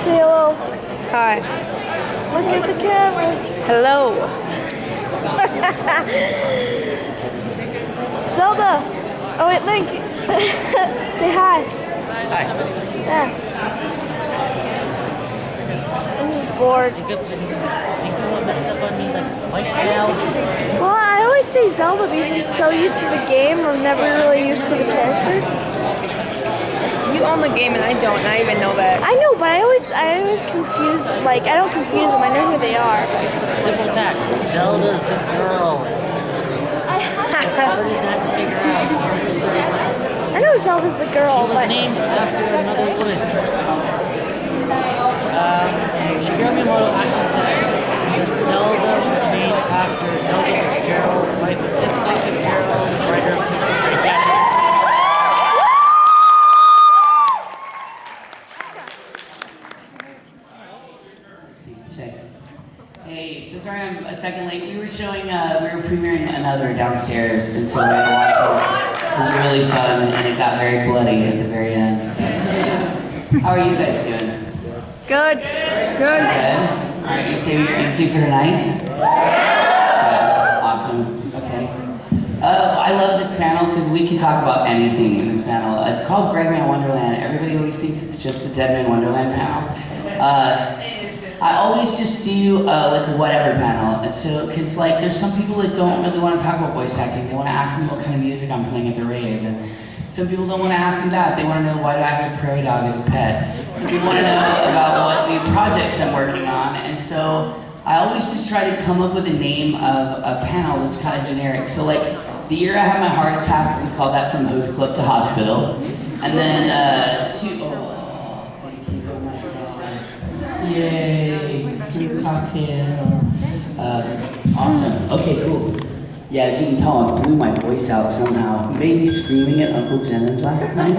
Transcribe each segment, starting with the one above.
Say hello. Hi. Look at the camera. Hello. Zelda. Oh wait, Link. Say hi. Hi. Yeah. I'm just bored. Well, I always say Zelda because I'm so used to the game. I'm never really used to the character. You own the game and I don't, and I even know that. I know, but I always confuse. Like I don't confuse them. I know who they are. But Simple fact, Zelda's the girl. Zelda doesn't have to figure out. Zelda's the girl. I know Zelda's the girl, She was but named after another woman. Shigeru Miyamoto actually said that Zelda was named after Zelda Fitzgerald, wife of Fitzgerald Fitzgerald, writer of Gadget. Check. Hey, so sorry I'm a second late. We were showing, we were premiering another downstairs, and so we had to watch it. It was really fun, and it got very bloody at the very end. So. How are you guys doing? good. Good? Alright, you saving your energy for tonight? Good. Awesome. Okay. I love this panel because we can talk about anything in this panel. It's called Greg Man Wonderland. Everybody always thinks it's just a Dead Man Wonderland panel. I always just do like a whatever panel, and so because like there's some people that don't really want to talk about voice acting. They want to ask me what kind of music I'm playing at the rave, and some people don't want to ask me that. They want to know why do I have a prairie dog as a pet. Some people want to know about what new projects I'm working on, and so I always just try to come up with a name of a panel that's kind of generic. So like the year I had my heart attack, we call that From Host Club to Hospital, and then Yay, cute cocktail. Awesome. Okay, cool. Yeah, as you can tell, I blew my voice out somehow. Maybe screaming at Uncle Jenna's last night.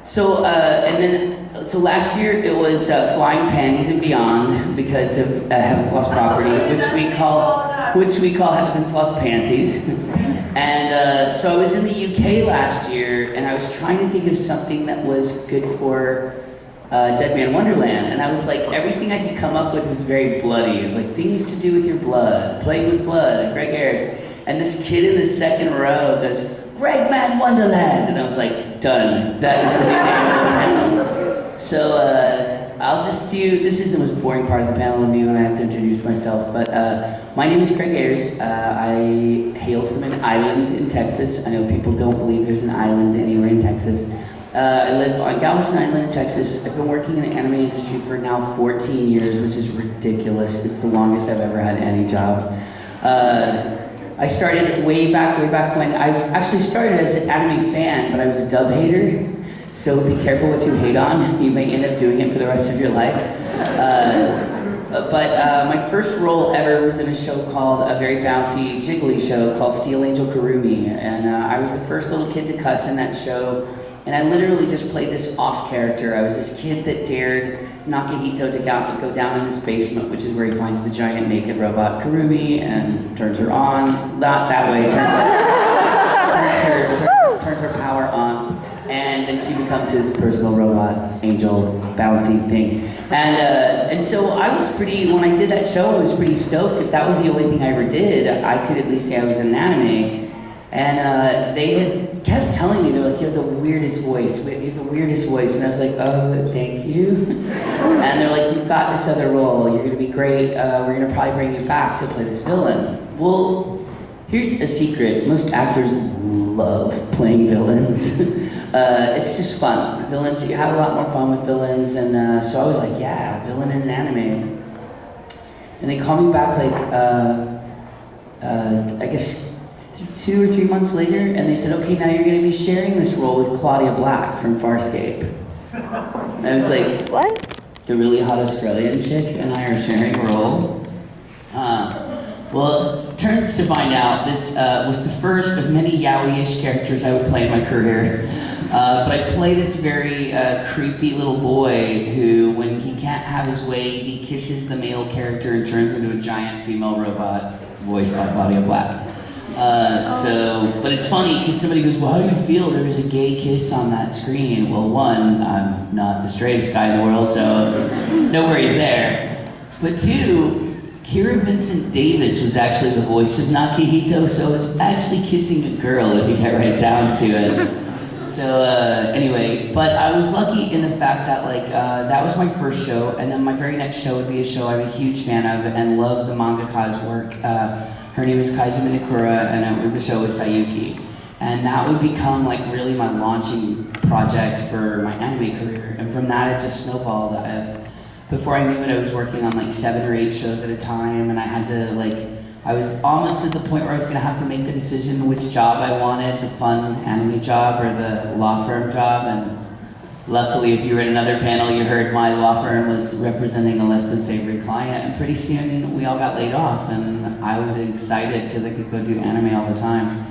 So last year it was Flying Panties and Beyond because of Heaven's Lost Property, which we call Heaven's Lost Panties. And so I was in the UK last year, and I was trying to think of something that was good for Dead Man Wonderland, and I was like, everything I could come up with was very bloody. It was like things to do with your blood, playing with blood, Greg Ayres. And this kid in the second row goes, Greg Man Wonderland, and I was like, done. That is the new name of the panel. So I'll just do, this is the most boring part of the panel of me when I have to introduce myself, but my name is Greg Ayres. I hail from an island in Texas. I know people don't believe there's an island anywhere in Texas. I live on Galveston Island in Texas. I've been working in the anime industry for now 14 years, which is ridiculous. It's the longest I've ever had any job. I started way back when. I actually started as an anime fan, but I was a dub hater. So be careful what you hate on. You may end up doing it for the rest of your life. But my first role ever was in a show called, a very bouncy, jiggly show called Steel Angel Kurumi. And I was the first little kid to cuss in that show. And I literally just played this off character. I was this kid that dared Nakahito to go down in his basement, which is where he finds the giant naked robot Kurumi and turns her on. Not that way, turns her power on. And then she becomes his personal robot, angel, bouncy thing. And so I was pretty, when I did that show, I was pretty stoked. If that was the only thing I ever did, I could at least say I was in an anime. And they had kept telling me, they're like, you have the weirdest voice, And I was like, oh, thank you. And they're like, you've got this other role, you're gonna be great, we're gonna probably bring you back to play this villain. Well, here's a secret, most actors love playing villains. It's just fun. Villains, you have a lot more fun with villains, and so I was like, yeah, villain in an anime. And they called me back like, I guess 2 or 3 months later, and they said, okay, now you're gonna be sharing this role with Claudia Black from Farscape. And I was like, What? The really hot Australian chick and I are sharing a role. Well, turns to find out, this was the first of many yaoi-ish characters I would play in my career. But I play this very creepy little boy who, when he can't have his way, he kisses the male character and turns into a giant female robot voiced by Claudia Black. But it's funny because somebody goes, well, how do you feel there was a gay kiss on that screen? Well, one, I'm not the straightest guy in the world, so no worries there. But two, Kira Vincent Davis was actually the voice of Nakihito, so it's actually kissing a girl if you get right down to it. So anyway, but I was lucky in the fact that that was my first show, and then my very next show would be a show I'm a huge fan of and love the mangaka's work. Her name is Kaizumi Nakura, and the show was Sayuki. And that would become really my launching project for my anime career. And from that it just snowballed. Before I knew it, I was working on 7 or 8 shows at a time, and I had to I was almost at the point where I was gonna have to make the decision which job I wanted, the fun anime job or the law firm job. And luckily, if you were at another panel, you heard my law firm was representing a less than savory client, and pretty soon we all got laid off, and I was excited because I could go do anime all the time.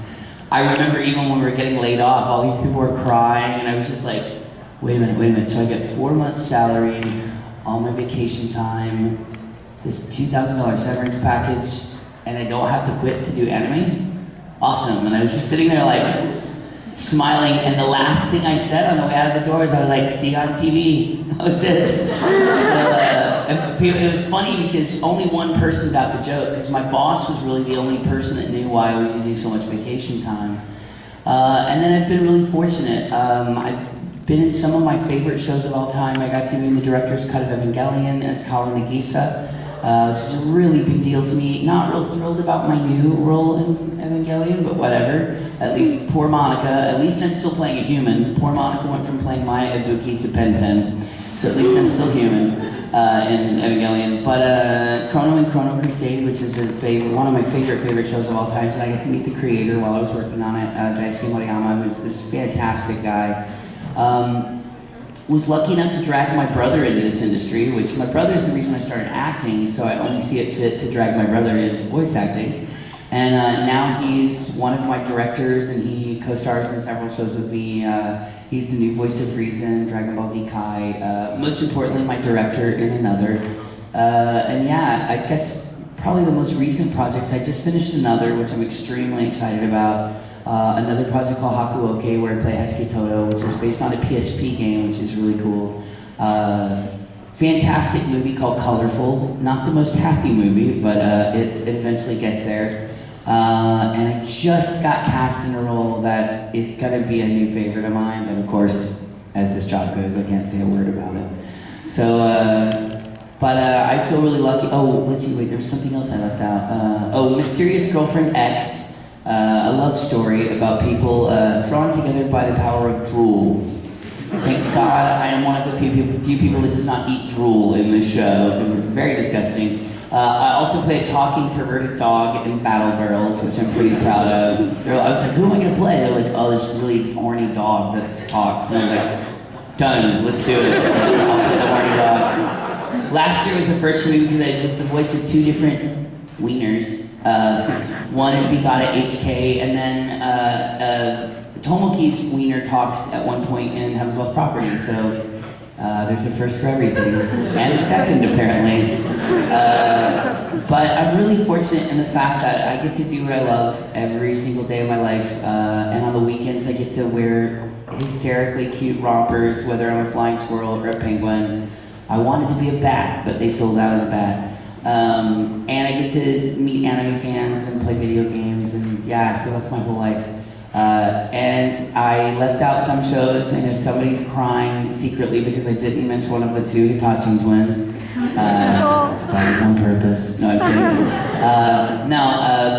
I remember even when we were getting laid off, all these people were crying, and I was just like, wait a minute, so I get 4 months salary, all my vacation time, this $2,000 severance package, and I don't have to quit to do anime? Awesome. And I was just sitting there smiling, and the last thing I said on the way out of the door is I was like, see you on TV. That was it. So it was funny because only one person got the joke, because my boss was really the only person that knew why I was using so much vacation time. And then I've been really fortunate. I've been in some of my favorite shows of all time. I got to be in the director's cut of Evangelion as Kawa Nagisa, which is a really big deal to me. Not real thrilled about my new role in Evangelion, but whatever. At least poor Monica, at least I'm still playing a human. Poor Monica went from playing Maya Ibuki to Pen Pen, so at least I'm still human in Evangelion. But Chrono and Chrono Crusade, which is one of my favorite shows of all time, and I got to meet the creator while I was working on it, Daisuke Moriyama, who's this fantastic guy. Was lucky enough to drag my brother into this industry, which my brother is the reason I started acting, so I only see it fit to drag my brother into voice acting. And now he's one of my directors, and he co-stars in several shows with me. He's the new voice of Reason, Dragon Ball Z Kai, most importantly my director in another. And yeah, I guess probably the most recent projects, I just finished another, which I'm extremely excited about. Another project called Hakuoke, where I play Heisuke Todo, which is based on a PSP game, which is really cool. Fantastic movie called Colorful. Not the most happy movie, but it eventually gets there. And I just got cast in a role that is gonna be a new favorite of mine, but of course, as this job goes, I can't say a word about it. So, I feel really lucky. Oh, let's see, wait, there's something else I left out. Mysterious Girlfriend X. A love story about people drawn together by the power of drool. Thank God I am one of the few people that does not eat drool in this show, because it's very disgusting. I also play a talking perverted dog in Battle Girls, which I'm pretty proud of. I was like, who am I going to play? They're like, oh, this really horny dog that talks. And I was like, done, let's do it. I'll play the horny dog. Last year was the first movie because I was the voice of 2 different wieners. One begot at HK, and then Tomoki's wiener talks at one point in Heaven's Lost Property, so there's a first for everything, and a second apparently. But I'm really fortunate in the fact that I get to do what I love every single day of my life, and on the weekends I get to wear hysterically cute rompers, whether I'm a flying squirrel or a penguin. I wanted to be a bat, but they sold out of the bat. And I get to meet anime fans and play video games, and yeah, so that's my whole life. And I left out some shows, and if somebody's crying secretly because I didn't mention one of the 2 Hitachi twins, that was on purpose. No, I'm kidding.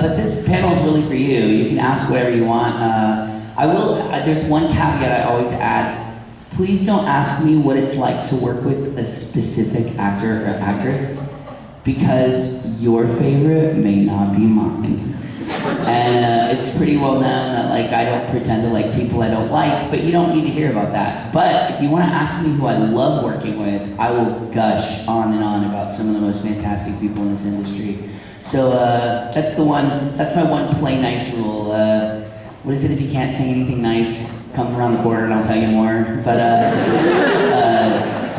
But this panel is really for you. You can ask whatever you want. There's one caveat I always add. Please don't ask me what it's like to work with a specific actor or actress, because your favorite may not be mine. And it's pretty well known that I don't pretend to like people I don't like, but you don't need to hear about that. But if you want to ask me who I love working with, I will gush on and on about some of the most fantastic people in this industry. So that's my one play nice rule. What is it if you can't say anything nice? Come around the corner and I'll tell you more. But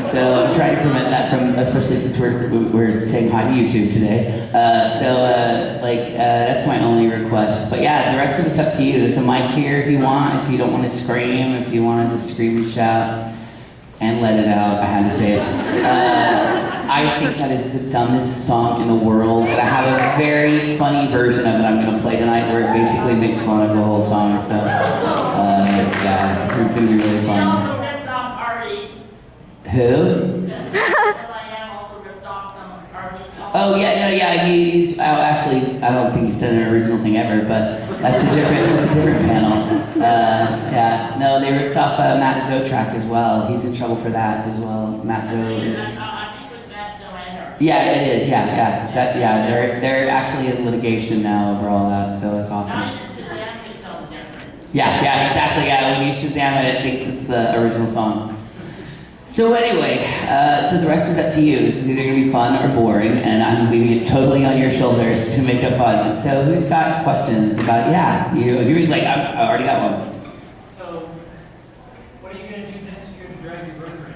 so So I'm trying to prevent that from, especially since we're saying hi to YouTube today. That's my only request. But yeah, the rest of it's up to you. There's a mic here if you want. If you don't want to scream, if you want to just scream and shout and let it out, I had to say it. I think that is the dumbest song in the world. And I have a very funny version of it I'm going to play tonight where it basically makes fun of the whole song. So yeah, it's going to be really fun. Who? Oh yeah, he's actually I don't think he's done an original thing ever, but that's a different panel. They ripped off Matt Zoe track as well. He's in trouble for that as well. Matt Zoe is. Yeah, it is. They're actually in litigation now over all that, so it's awesome. Yeah, exactly. Yeah, when you Shazam it, it thinks it's the original song. So anyway, so the rest is up to you. This is either going to be fun or boring, and I'm leaving it totally on your shoulders to make it fun. So who's got questions about, you're like, I already got one. So, what are you going to do next year to drag your brother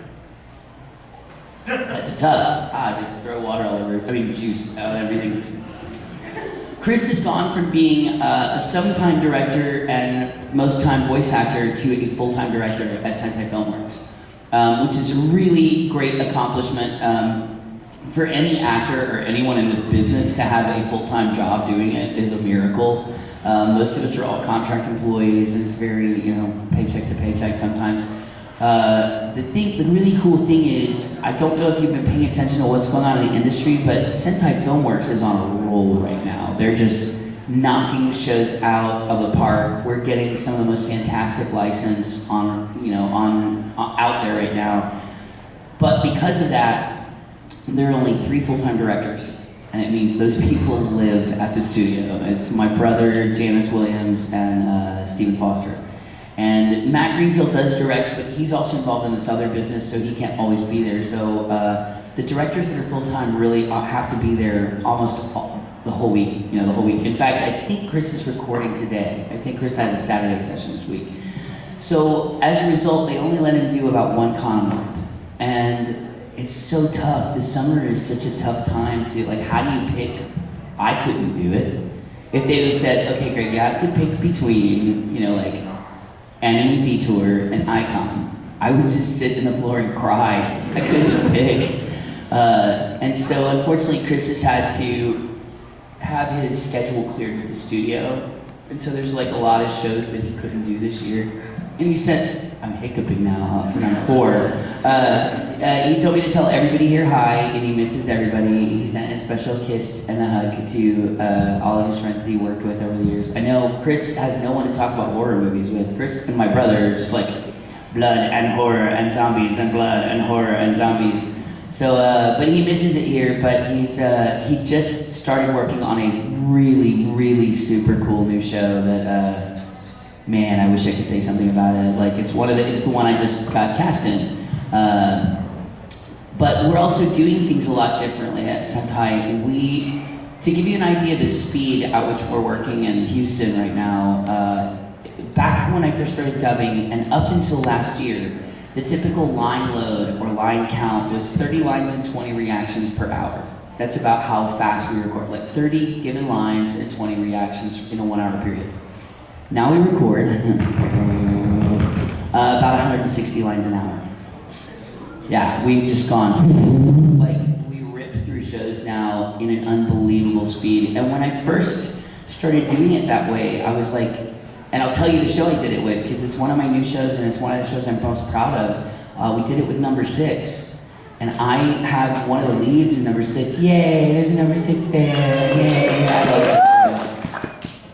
in? That's tough. Just throw water all over, juice out of everything. Chris has gone from being a sometime director and most time voice actor to a full-time director at Sentai Filmworks. Which is a really great accomplishment for any actor or anyone in this business to have a full-time job doing it is a miracle. Most of us are all contract employees, and it's very, paycheck to paycheck sometimes. The really cool thing is, I don't know if you've been paying attention to what's going on in the industry, but Sentai Filmworks is on a roll right now. They're just knocking shows out of the park. We're getting some of the most fantastic license out there right now. But because of that, there are only 3 full-time directors, and it means those people live at the studio. It's my brother, Janice Williams, and Stephen Foster. And Matt Greenfield does direct, but he's also involved in this other business, so he can't always be there. So the directors that are full-time really have to be there almost the whole week, the whole week. In fact, I think Chris is recording today. I think Chris has a Saturday session this week. So as a result, they only let him do about 1 con a month. And it's so tough. The summer is such a tough time to, how do you pick? I couldn't do it. If they would have said, okay, great, you have to pick between, Enemy Detour and Ai-Kon, I would just sit on the floor and cry. I couldn't pick. And so unfortunately, Chris has had to have his schedule cleared with the studio, and so there's a lot of shows that he couldn't do this year. And he said, I'm hiccuping now, because I'm 4. He told me to tell everybody here hi, and he misses everybody. He sent a special kiss and a hug to all of his friends that he worked with over the years. I know Chris has no one to talk about horror movies with. Chris and my brother are just blood and horror and zombies and blood and horror and zombies. So, but he misses it here, but he just started working on a really, really super cool new show that, man, I wish I could say something about it. It's the one I just got cast in. But we're also doing things a lot differently at Sentai. To give you an idea of the speed at which we're working in Houston right now, back when I first started dubbing and up until last year, the typical line load or line count was 30 lines and 20 reactions per hour. That's about how fast we record, 30 given lines and 20 reactions in a 1-hour period. Now we record about 160 lines an hour. Yeah, we've just gone, we rip through shows now in an unbelievable speed. And when I first started doing it that way, I was and I'll tell you the show I did it with, because it's one of my new shows and it's one of the shows I'm most proud of. We did it with number 6. And I had one of the leads in number 6. Yay, there's a number 6 there. Yay, I love that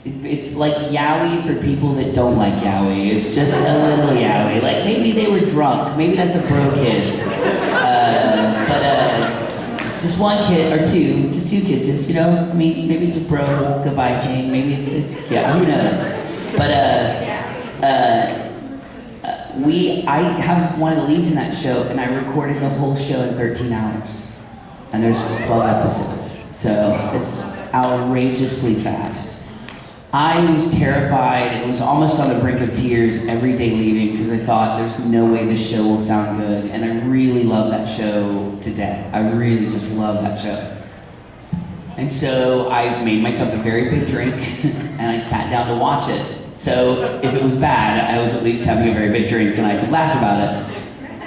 show. It's like yaoi for people that don't like yaoi. It's just a little yaoi. Maybe they were drunk. Maybe that's a bro kiss. But it's just 1 kiss, or 2, just 2 kisses, maybe it's a bro goodbye thing. Maybe it's, who knows. But I have one of the leads in that show, and I recorded the whole show in 13 hours. And there's 12 episodes, so it's outrageously fast. I was terrified and was almost on the brink of tears every day leaving because I thought there's no way this show will sound good. And I really love that show to death. I really just love that show. And so I made myself a very big drink and I sat down to watch it. So if it was bad, I was at least having a very big drink and I could laugh about it.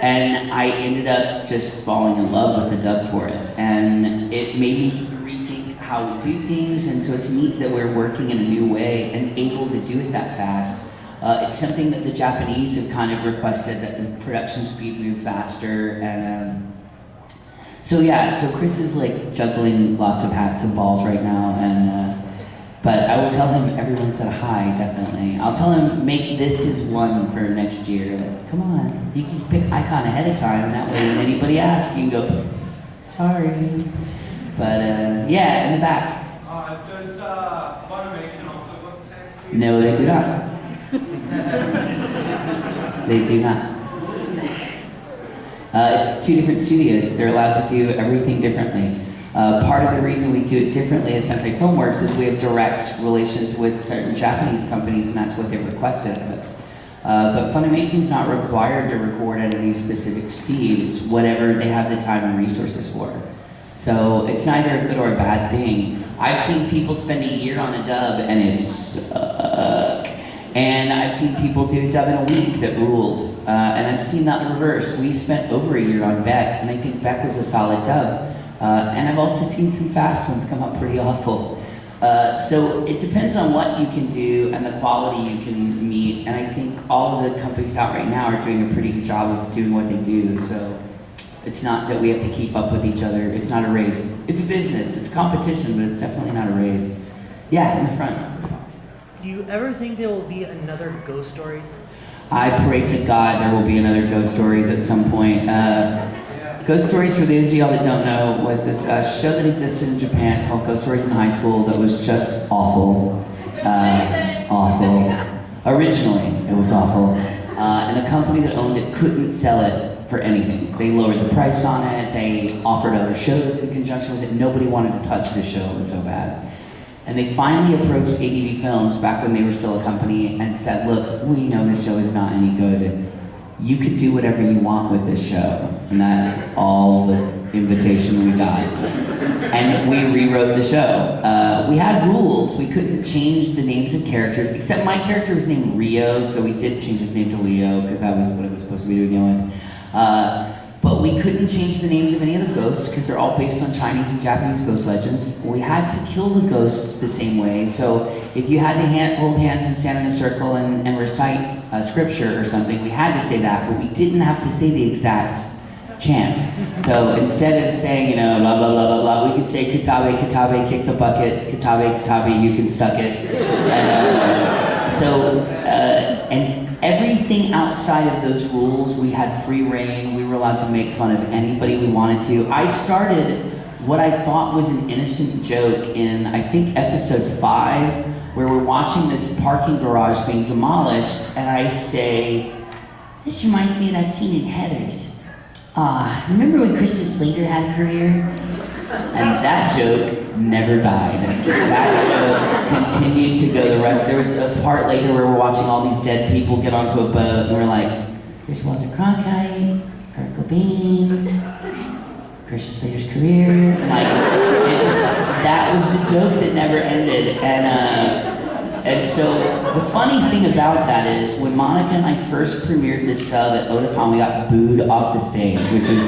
And I ended up just falling in love with the dub for it. And it made me rethink how we do things, and so it's neat that we're working in a new way and able to do it that fast. It's something that the Japanese have kind of requested, that the production speed move faster, and so Chris is like juggling lots of hats and balls right now, and but I will tell him everyone said hi, definitely. I'll tell him make this his one for next year. Like, come on, you can just pick Ai-Kon ahead of time, and that way when anybody asks, you can go, sorry. But yeah, in the back. Does Funimation also go to the same studio? No, they do not. They do not. It's two different studios. They're allowed to do everything differently. Part of the reason we do it differently at Sensei Filmworks is we have direct relations with certain Japanese companies, and that's what they requested of us. But Funimation's not required to record at any specific speed. It's whatever they have the time and resources for. So it's neither a good or a bad thing. I've seen people spend a year on a dub and it sucked. And I've seen people do a dub in a week that ruled. And I've seen that in reverse. We spent over a year on Beck, and I think Beck was a solid dub. And I've also seen some fast ones come up pretty awful. So it depends on what you can do and the quality you can meet. And I think all of the companies out right now are doing a pretty good job of doing what they do. So it's not that we have to keep up with each other. It's not a race. It's a business. It's competition, but it's definitely not a race. Yeah, in the front. Do you ever think there will be another Ghost Stories? I pray to God there will be another Ghost Stories at some point. Ghost Stories, for those of y'all that don't know, was this show that existed in Japan called Ghost Stories in High School that was just awful. Awful. Originally, it was awful. And the company that owned it couldn't sell it for anything. They lowered the price on it, they offered other shows in conjunction with it. Nobody wanted to touch this show, it was so bad. And they finally approached ADV Films back when they were still a company and said, look, we know this show is not any good. You could do whatever you want with this show. And that's all the invitation we got. And we rewrote the show. We had rules. We couldn't change the names of characters, except my character was named Rio, so we did change his name to Leo, because that was what it was supposed to be to begin with. But we couldn't change the names of any of the ghosts because they're all based on Chinese and Japanese ghost legends. We had to kill the ghosts the same way. So if you had to hold hands and stand in a circle and recite scripture or something, we had to say that, but we didn't have to say the exact chant. So instead of saying, blah, blah, blah, blah, blah, we could say, katabe, katabe, kick the bucket, katabe, katabe, you can suck it. And everything outside of those rules, we had free reign. We were allowed to make fun of anybody we wanted to. I started what I thought was an innocent joke in, I think, episode 5, where we're watching this parking garage being demolished, and I say, this reminds me of that scene in Heathers. Remember when Kristen Slater had a career? And that joke never died. That joke continued to go the rest. There was a part later where we're watching all these dead people get onto a boat, and we're like, there's Walter Cronkite, Kurt Cobain, Kristen Slater's career. Like, that was the joke that never ended. And so the funny thing about that is when Monica and I first premiered this dub at Otakon, we got booed off the stage, which was,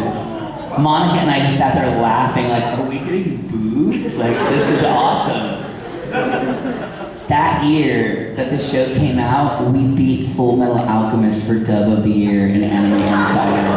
Monica and I just sat there laughing, like, are we getting booed? Like, this is awesome. That year that the show came out, we beat Full Metal Alchemist for Dub of the Year in Anime Insider.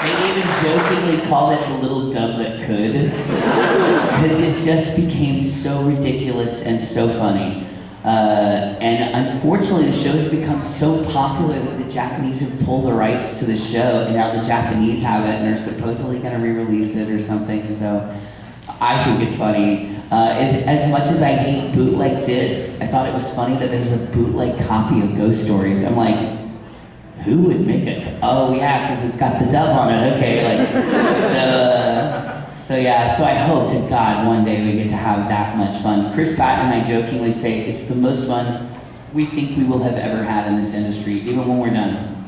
They even jokingly called it the little dub that could, because it just became so ridiculous and so funny. And unfortunately, the show has become so popular that the Japanese have pulled the rights to the show, and now the Japanese have it, and they're supposedly going to re-release it or something. So I think it's funny. As much as I hate bootleg discs, I thought it was funny that there was a bootleg copy of Ghost Stories. I'm like, who would make it? Oh yeah, because it's got the dub on it. Okay, like So yeah, so I hope to God one day we get to have that much fun. Chris Patton and I jokingly say it's the most fun we think we will have ever had in this industry, even when we're done.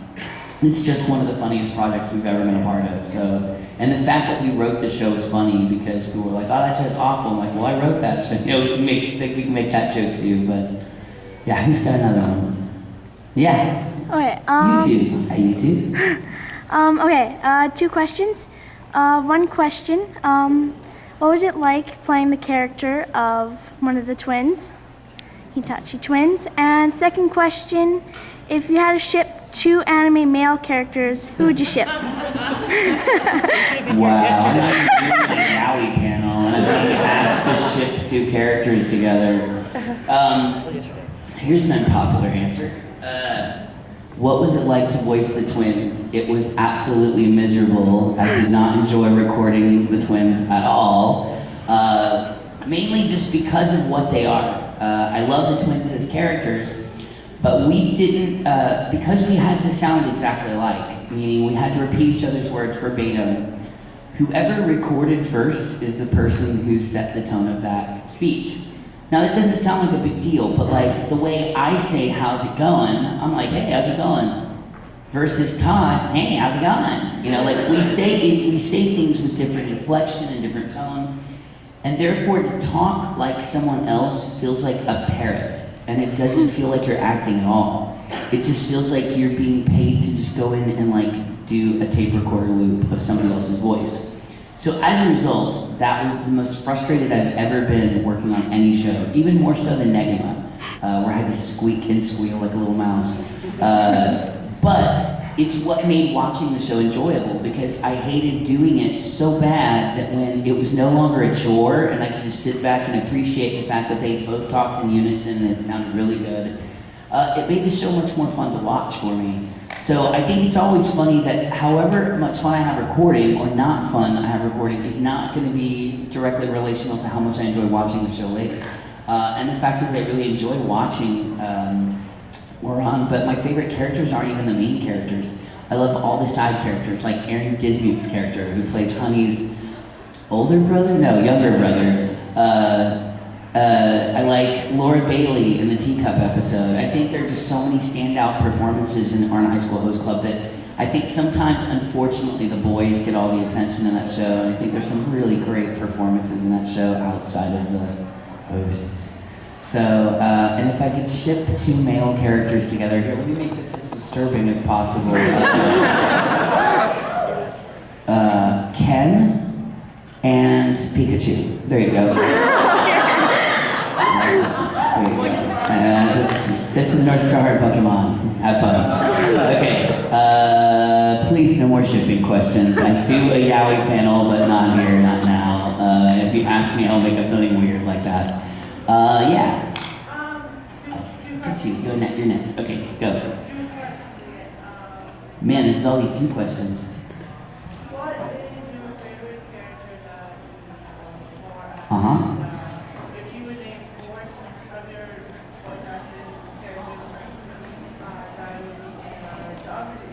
It's just one of the funniest projects we've ever been a part of. So, and the fact that we wrote the show is funny because people were like, "Oh, that show's awful." I'm like, "Well, I wrote that show." We can make that joke too. But yeah, who's got another one? Yeah. Okay. YouTube. Hi, YouTube. Okay. 2 questions. One question. What was it like playing the character of one of the twins, Hitachi twins? And second question, if you had to ship 2 anime male characters, who would you ship? Wow, I'm not even doing my Yowie panel, and I'm being asked to ship 2 characters together. Here's an unpopular answer. What was it like to voice the twins? It was absolutely miserable. I did not enjoy recording the twins at all. Mainly just because of what they are. I love the twins as characters, but we didn't, because we had to sound exactly alike, meaning we had to repeat each other's words verbatim. Whoever recorded first is the person who set the tone of that speech. Now that doesn't sound like a big deal, but like the way I say, "How's it going?" I'm like, "Hey, how's it going?" Versus Todd, "Hey, how's it going?" You know, like we say things with different inflection and different tone, and therefore to talk like someone else feels like a parrot, and it doesn't feel like you're acting at all. It just feels like you're being paid to just go in and like do a tape recorder loop of somebody else's voice. So as a result, that was the most frustrated I've ever been working on any show, even more so than Negima, where I had to squeak and squeal like a little mouse. But it's what made watching the show enjoyable, because I hated doing it so bad that when it was no longer a chore and I could just sit back and appreciate the fact that they both talked in unison and it sounded really good, it made the show much more fun to watch for me. So I think it's always funny that however much fun I have recording or not fun I have recording is not going to be directly relational to how much I enjoy watching the show later. And the fact is I really enjoy watching but my favorite characters aren't even the main characters. I love all the side characters, like Aaron Dismuke's character, who plays Honey's older brother? No, younger brother. I like Laura Bailey in the Teacup episode. I think there are just so many standout performances in Arna High School Host Club that I think sometimes, unfortunately, the boys get all the attention in that show. And I think there's some really great performances in that show outside of the hosts. So, and if I could ship 2 male characters together, here, let me make this as disturbing as possible. Ken and Pikachu. There you go. There you go. This is the North Star Heart Pokemon. Have fun. Okay. Please, no more shipping questions. I do a Yowie panel, but not here, not now. If you ask me, I'll make up something weird like that. Yeah. You're next. Okay, go. Man, this is all these 2 questions. What is your favorite character that you have? Uh-huh. If you would name 4 other voice actors, characters, that would be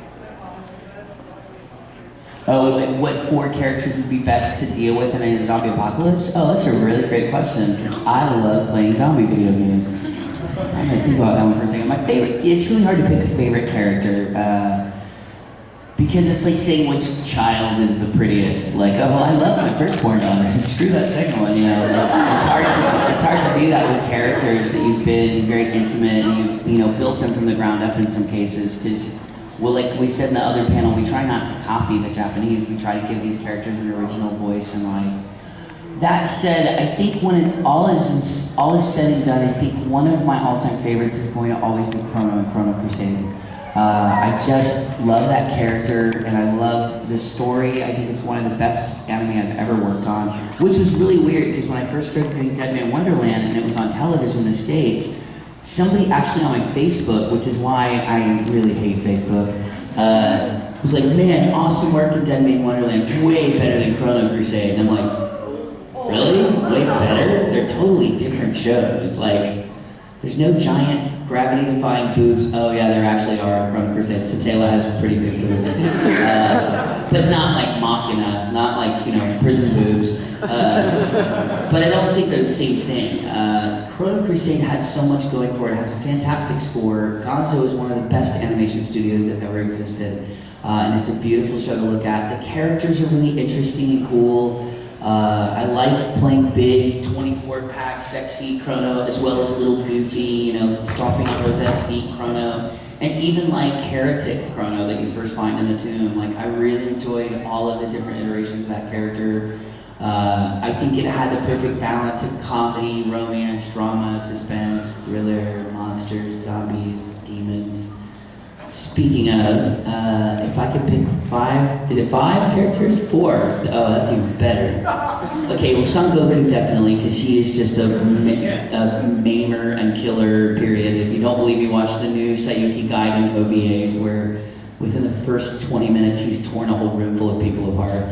in Oh, like what 4 characters would be best to deal with in a zombie apocalypse? Oh, that's a really great question, because I love playing zombie video games. I'm gonna think about that one for a second. My favorite, it's really hard to pick a favorite character, because it's like saying which child is the prettiest. Like, oh, well, I love my firstborn daughter. Screw that second one, you know. It's hard to do that with characters that you've been very intimate and you've built them from the ground up in some cases, because well, like we said in the other panel, we try not to copy the Japanese. We try to give these characters an original voice and life. That said, I think when it's all is said and done, I think one of my all-time favorites is going to always be Chrono and Chrono Crusade. I just love that character, and I love the story. I think it's one of the best anime I've ever worked on, which was really weird because when I first started doing Dead Man Wonderland and it was on television in the States, somebody actually on my Facebook, which is why I really hate Facebook, was like, "Man, awesome work in Dead Man Wonderland, way better than Chrono Crusade." And I'm like, really? Way better? They're totally different shows. Like, there's no giant gravity-defying boobs. Oh yeah, there actually are in Chrono Crusade. Satela has pretty big boobs. But not like Machina, not like, prison boobs. But I don't think they're the same thing. Chrono Crusade had so much going for it. It has a fantastic score. Gonzo is one of the best animation studios that ever existed. And it's a beautiful show to look at. The characters are really interesting and cool. I like playing big 24-pack sexy Chrono as well as little goofy, stomping on Rosette's feet Chrono. And even like Heretic Chrono that you first find in the tomb. Like, I really enjoyed all of the different iterations of that character. I think it had the perfect balance of comedy, romance, drama, suspense, thriller, monsters, zombies, demons. Speaking of, if I could pick 5, is it 5 characters? 4. Oh, that's even better. Okay, well, Son Goku definitely, because he is just a maimer and killer, period. If you don't believe me, watch the new Sayuki Gaiden OVAs, where within the first 20 minutes, he's torn a whole room full of people apart.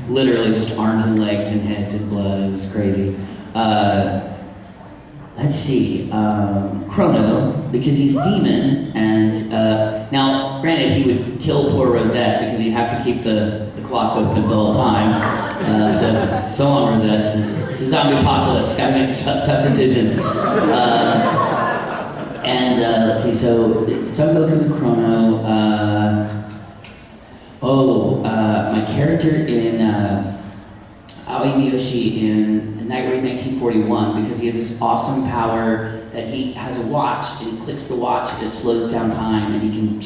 Literally just arms and legs and heads and blood. It's crazy. Let's see, Chrono, because he's demon, and now, granted, he would kill poor Rosette because he'd have to keep the clock open the whole time. So long, Rosette. It's a zombie apocalypse, gotta make tough decisions. Let's see, so Son Goku and Chrono. My character in Aoi Miyoshi in Night Raid 1941, because he has this awesome power that he has a watch, and he clicks the watch that slows down time, and he can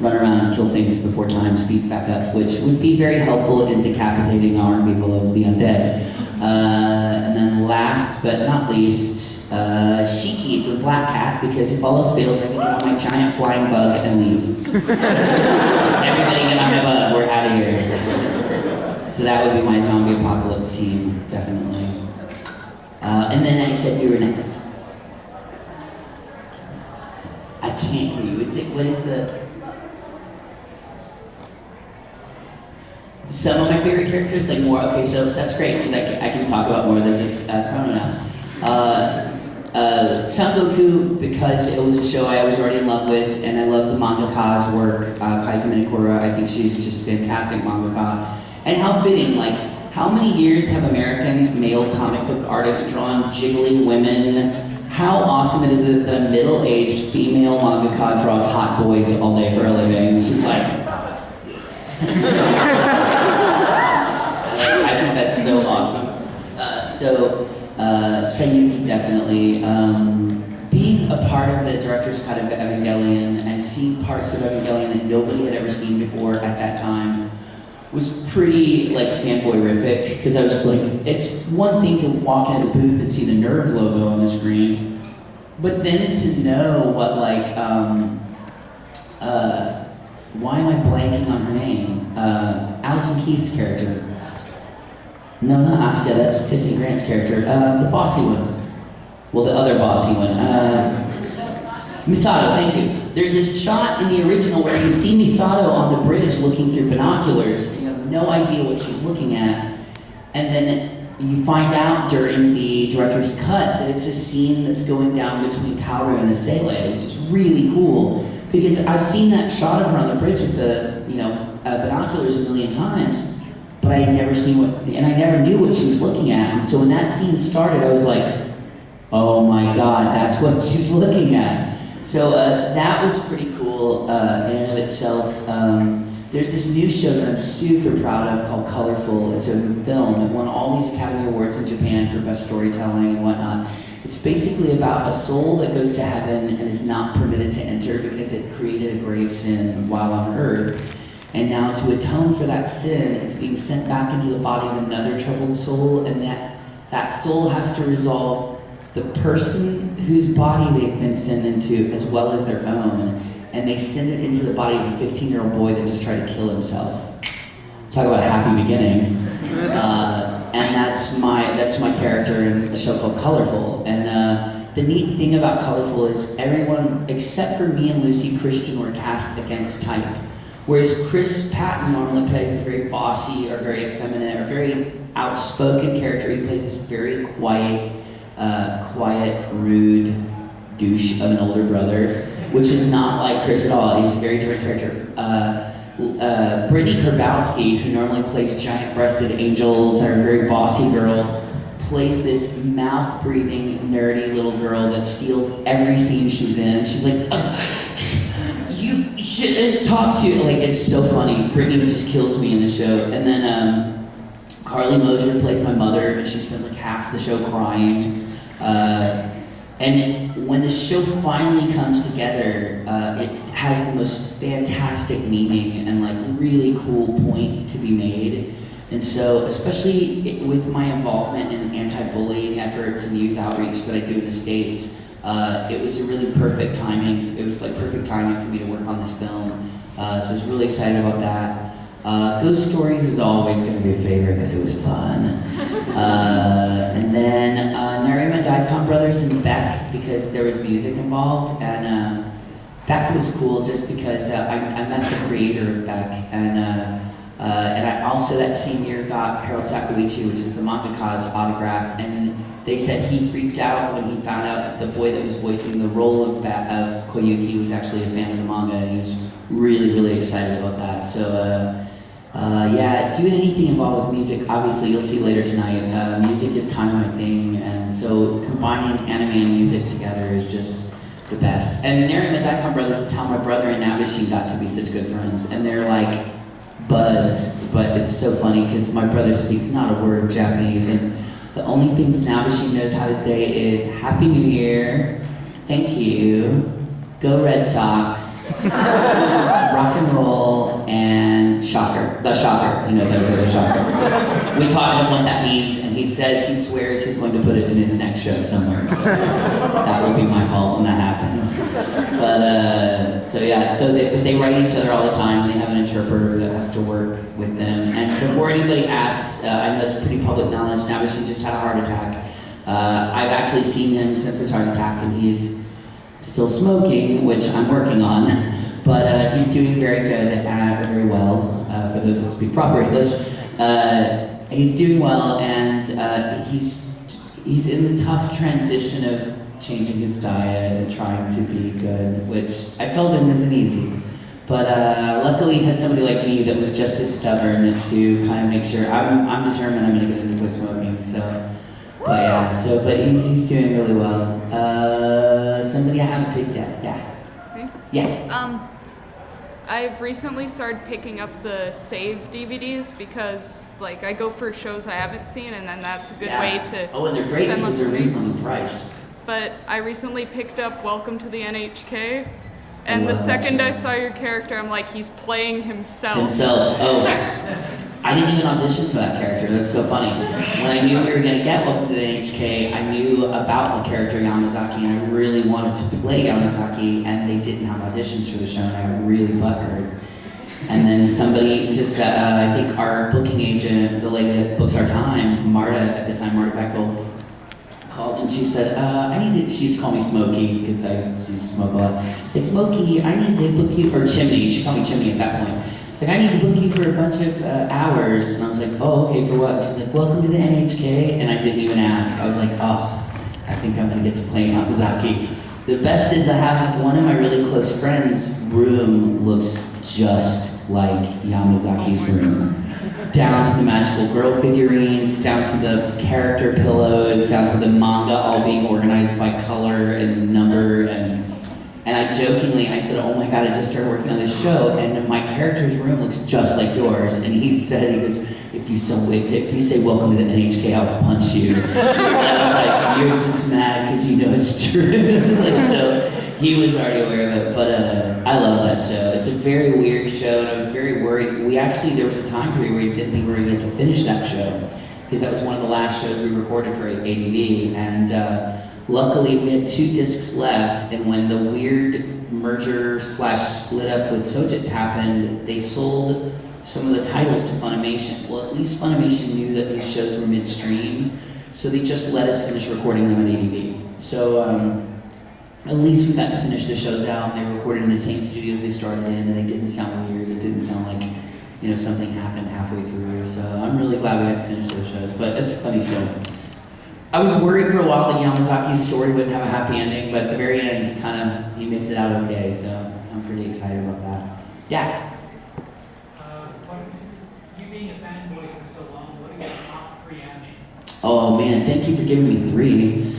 run around and kill things before time speeds back up, which would be very helpful in decapitating our army full of the undead. And then last but not least, Shiki for Black Cat, because if all else fails, I can get on my giant flying bug and leave. Everybody get on my bug, we're out of here. So that would be my zombie apocalypse team, definitely. And then I said you were next. I can't hear you. What is the... Some of my favorite characters, like more, okay, so that's great, because I can talk about more than just Chrono now. Son Goku, because it was a show I was already in love with, and I love the mangaka's work, Kaizen Ikura. I think she's just a fantastic mangaka. And how fitting, like, how many years have American male comic book artists drawn jiggling women? How awesome it is that a middle-aged female mangaka draws hot boys all day for a living. She's like... I think that's so awesome. Sayuki definitely. Being a part of the director's cut of Evangelion and seeing parts of Evangelion that nobody had ever seen before at that time was pretty fanboy-rific, because I was just like, it's one thing to walk into the booth and see the Nerve logo on the screen, but then to know what why am I blanking on her name? Alison Keith's character. No, not Asuka, that's Tiffany Grant's character. The bossy one. Well, the other bossy one. Misato, thank you. There's this shot in the original where you see Misato on the bridge looking through binoculars, and you have no idea what she's looking at. And then you find out during the director's cut that it's a scene that's going down between Kaoru and Asele, which is really cool. Because I've seen that shot of her on the bridge with the, binoculars a million times, but I had never seen and I never knew what she was looking at. And so when that scene started, I was like, oh my God, that's what she's looking at. So that was pretty cool in and of itself. There's this new show that I'm super proud of called Colorful. It's a film. It won all these Academy Awards in Japan for best storytelling and whatnot. It's basically about a soul that goes to heaven and is not permitted to enter because it created a grave sin while on earth. And now to atone for that sin, it's being sent back into the body of another troubled soul, and that soul has to resolve the person whose body they've been sent into as well as their own, and they send it into the body of a 15-year-old boy that just tried to kill himself. Talk about a happy beginning. And that's my character in a show called Colorful. And the neat thing about Colorful is everyone, except for me and Lucy Christian, were cast against type. Whereas Chris Patton normally plays the very bossy or very effeminate or very outspoken character, he plays this very quiet, rude, douche of an older brother, which is not like Chris at all. He's a very different character. Brittany Karbowski, who normally plays giant-breasted angels that are very bossy girls, plays this mouth-breathing, nerdy little girl that steals every scene she's in. She's like, you shouldn't talk to. Like, it's so funny. Brittany just kills me in the show. And then Carly Mosier plays my mother, and she spends like half the show crying. And when the show finally comes together, it has the most fantastic meaning and like really cool point to be made. And so, especially with my involvement in anti-bullying efforts and youth outreach that I do in the States, it was a really perfect timing. It was like perfect timing for me to work on this film. So I was really excited about that. Ghost Stories is always going to be a favorite because it was fun. And then Narima and Ai-Kon brothers and Beck, because there was music involved. And Beck was cool just because I met the creator of Beck. And I also that same year got Harold Sakaguchi, which is the mangaka's autograph. And they said he freaked out when he found out the boy that was voicing the role of Koyuki was actually a fan of the manga. And he was really, really excited about that. So yeah, doing anything involved with music, obviously you'll see later tonight, music is kind of my thing, and so combining anime and music together is just the best. And Narima and Ai-Kon brothers is how my brother and Nabashi got to be such good friends, and they're like buds, but it's so funny because my brother speaks not a word of Japanese, and the only things Nabashi knows how to say is Happy New Year, thank you, go Red Sox, rock and roll, and shocker. The shocker. He knows how to say the shocker. We taught him what that means, and he says he swears he's going to put it in his next show somewhere. So that will be my fault when that happens. But so yeah, so they write each other all the time. They have an interpreter that has to work with them. And before anybody asks, I know it's pretty public knowledge. Nabashi just had a heart attack. I've actually seen him since his heart attack, and he's still smoking, which I'm working on, but he's doing very good, very well, for those that speak proper English. He's doing well, and he's in the tough transition of changing his diet and trying to be good, which I told him isn't easy. But luckily he has somebody like me that was just as stubborn to kind of make sure, I'm determined I'm gonna get into quit smoking, so. But yeah, but he's doing really well. Somebody I haven't picked yet, yeah. Me? Yeah. I've recently started picking up the save DVDs because like I go for shows I haven't seen and then that's a good way to Oh, and they're great spend because less they're money. reasonably priced. But I recently picked up Welcome to the NHK, and the love that second show. I saw your character, I'm like, he's playing himself. Oh. I didn't even audition for that character, that's so funny. When I knew we were gonna get Welcome to the NHK, I knew about the character Yamazaki, and I really wanted to play Yamazaki, and they didn't have auditions for the show, and I got really butthurt. And then somebody just, I think our booking agent, the lady that books our time, Marta, at the time, Marta Bechtel, called and she said, she used to call me Smokey, because I used to smoke a lot. She's like, Smokey, I need to book you, or Chimney, she called me Chimney at that point. She's like, I need to book you for a bunch of hours. And I was like, oh, okay, for what? She's like, welcome to the NHK. And I didn't even ask. I was like, oh, I think I'm gonna get to play Yamazaki. The best is I have one of my really close friends' room looks just like Yamazaki's room. Down to the magical girl figurines, down to the character pillows, down to the manga all being organized by color and number. And I jokingly, I said, oh my God, I just started working on this show, and my character's room looks just like yours. And he goes, if you say welcome to the NHK, I'll punch you. And I was like, you're just mad because you know it's true. Like, so he was already aware of it, but I love that show. It's a very weird show, and I was very worried. There was a time period where we didn't think we were going to finish that show, because that was one of the last shows we recorded for ADV, and luckily we had 2 discs left, and when the weird merger / split up with Sojitz happened, they sold some of the titles to Funimation. Well, at least Funimation knew that these shows were midstream, so they just let us finish recording them at ADV. So at least we got to finish the shows out, and they were recorded in the same studios they started in, and they didn't sound weird. It didn't sound like, something happened halfway through. So I'm really glad we had to finish those shows, but it's a funny show. I was worried for a while that Yamazaki's story wouldn't have a happy ending, but at the very end, he makes it out okay, so I'm pretty excited about that. Yeah? You being a fanboy for so long, what are your top 3 animes? Oh man, thank you for giving me 3.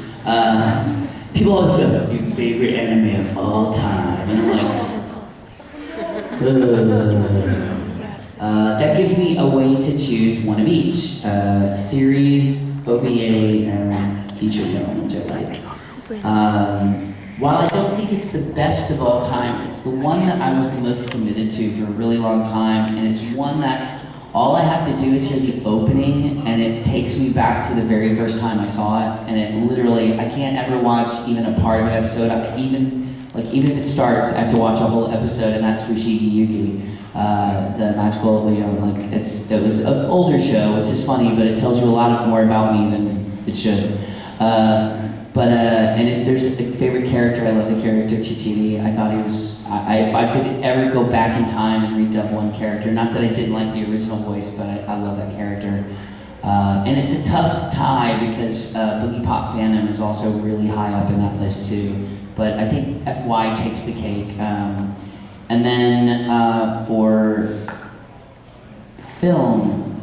People always go, your favorite anime of all time, and I'm like, that gives me a way to choose one of each. Series, OVA, and feature film, which I like. While I don't think it's the best of all time, it's the one that I was the most committed to for a really long time, and it's one that all I have to do is hear the opening, and it takes me back to the very first time I saw it, and it literally, I can't ever watch even a part of an episode. Even if it starts, I have to watch a whole episode, and that's Fushigi Yugi, the magical Leo. It was an older show, which is funny, but it tells you a lot more about me than it should. And if there's a favorite character, I love the character Chichiri. I thought he was, if I could ever go back in time and redub one character, not that I didn't like the original voice, but I love that character. And it's a tough tie because Boogie Pop fandom is also really high up in that list too. But I think FY takes the cake. And then for film,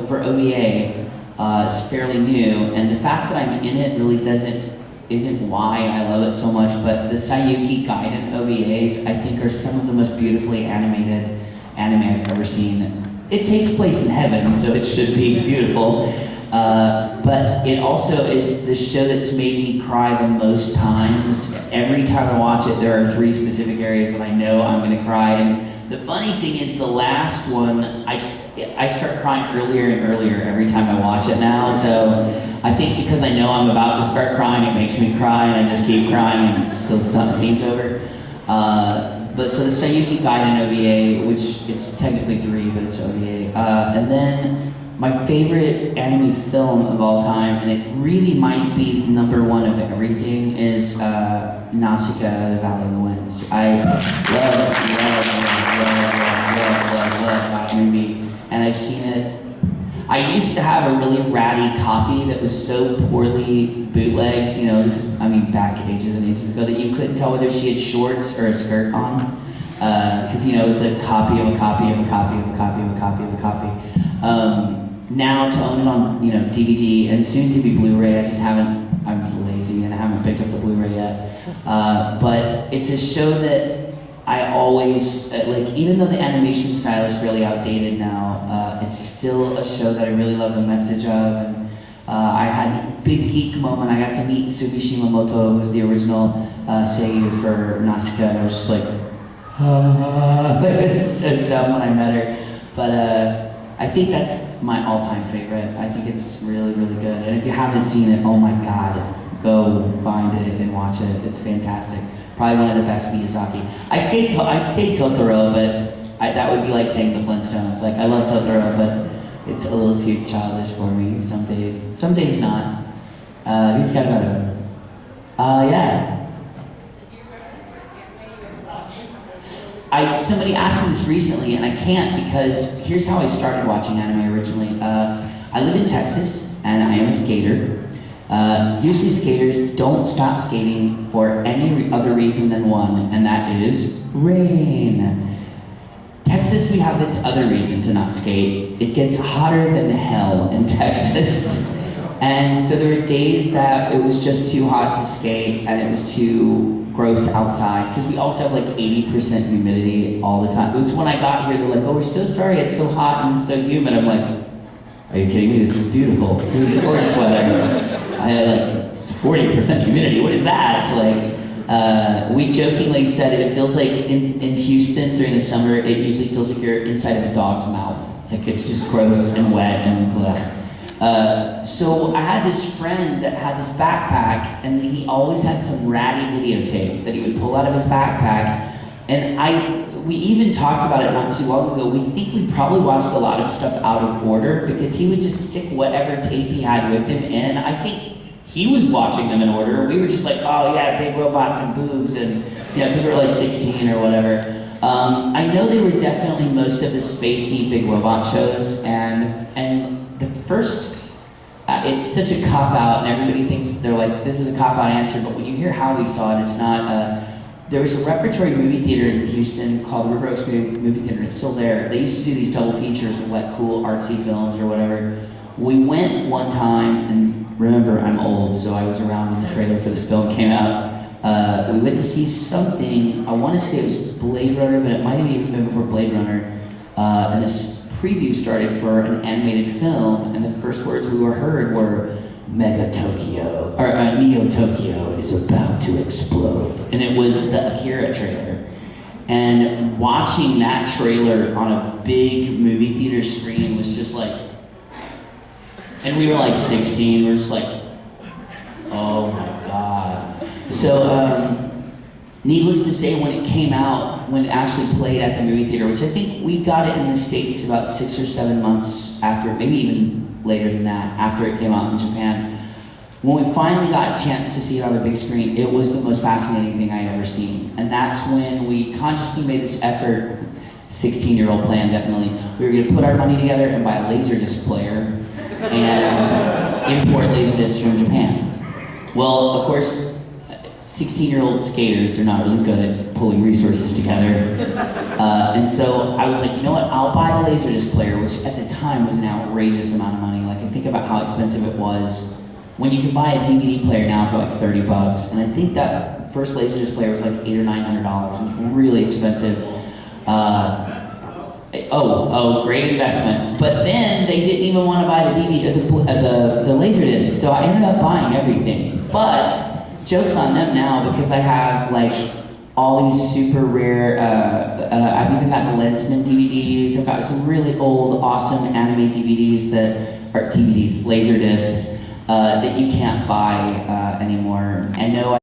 for OVA, it's fairly new, and the fact that I'm in it really isn't why I love it so much, but the Sayuki Gaiden OVAs, I think, are some of the most beautifully animated anime I've ever seen. It takes place in heaven, so it should be beautiful, but it also is the show that's made me cry the most times. Every time I watch it, there are 3 specific areas that I know I'm going to cry, and the funny thing is, the last one, I start crying earlier and earlier every time I watch it now, so I think because I know I'm about to start crying, it makes me cry, and I just keep crying until the scene's over. But so the Sayuki Gaiden OVA, which it's technically 3, but it's OVA, and then my favorite anime film of all time, and it really might be #1 of everything, is Nausicaa, The Valley of the Winds. I love that movie, and I've seen it. I used to have a really ratty copy that was so poorly bootlegged, back ages and ages ago, that you couldn't tell whether she had shorts or a skirt on, because it was a copy of a copy of a copy of a copy of a copy of a copy. Now to own it on DVD and soon to be Blu-ray, I'm lazy and I haven't picked up the Blu-ray yet. But it's a show that I always, even though the animation style is fairly outdated now, it's still a show that I really love the message of. And I had a big geek moment. I got to meet Sugi Shimamoto, who's the original seiyuu for Nausicaa, and I was just like, it's so dumb when I met her. But I think that's my all-time favorite. I think it's really, really good. And if you haven't seen it, oh my God, go find it and watch it. It's fantastic. Probably one of the best Miyazaki. I'd say Totoro, but that would be like saying the Flintstones. I love Totoro, but it's a little too childish for me some days. Some days not. Who's got another one? Yeah. Somebody asked me this recently, and I can't because here's how I started watching anime originally. I live in Texas, and I am a skater. Usually skaters don't stop skating for any other reason than one, and that is rain. Texas, we have this other reason to not skate. It gets hotter than hell in Texas. And so there were days that it was just too hot to skate, and it was too gross outside, because we also have 80% humidity all the time. It was when I got here, they're like, oh, we're so sorry, it's so hot and so humid. I'm like, are you kidding me? This is beautiful. This is gorgeous weather. I had 40% humidity, what is that? It's we jokingly said it feels like in Houston during the summer, it usually feels like you're inside of a dog's mouth. It's just gross and wet and blah. So I had this friend that had this backpack, and he always had some ratty videotape that he would pull out of his backpack. And we even talked about it not too long ago. We think we probably watched a lot of stuff out of order because he would just stick whatever tape he had with him in. I think he was watching them in order. We were just like, oh yeah, big robots and boobs, and because we were 16 or whatever. I know they were definitely most of the spacey big robot shows, and the first it's such a cop-out, and everybody thinks they're like, this is a cop-out answer, but when you hear how we saw it, it's not. There was a repertory movie theater in Houston called River Oaks Movie Theater, and it's still there. They used to do these double features of like cool artsy films or whatever. We went one time, and remember, I'm old, so I was around when the trailer for this film came out. We went to see something, I want to say it was Blade Runner, but it might have even been before Blade Runner, and this preview started for an animated film, and the first words we heard were, Mega Tokyo, or Neo Tokyo is about to explode. And it was the Akira trailer. And watching that trailer on a big movie theater screen was just like, and we were like 16, we were just like, oh my God. So, needless to say, when it came out, when it actually played at the movie theater, which I think we got it in the States about 6 or 7 months after, maybe even later than that, after it came out in Japan. When we finally got a chance to see it on the big screen, it was the most fascinating thing I had ever seen. And that's when we consciously made this effort, 16-year-old plan definitely, we were gonna put our money together and buy a Laserdisc player and import Laserdiscs from Japan. Well, of course, 16-year-old skaters are not really good at pulling resources together. And so I was like, you know what, I'll buy the Laserdisc player, which at the time was an outrageous amount of money. Like, I think about how expensive it was when you can buy a DVD player now for like $30. And I think that first Laserdisc player was like $800 or $900, which was really expensive. Great investment. But then they didn't even want to buy the DVD, the Laserdisc, so I ended up buying everything. But joke's on them now, because I have like all these super rare, I've even got the Lensman DVDs, I've got some really old, awesome anime DVDs Laserdiscs, that you can't buy anymore. I know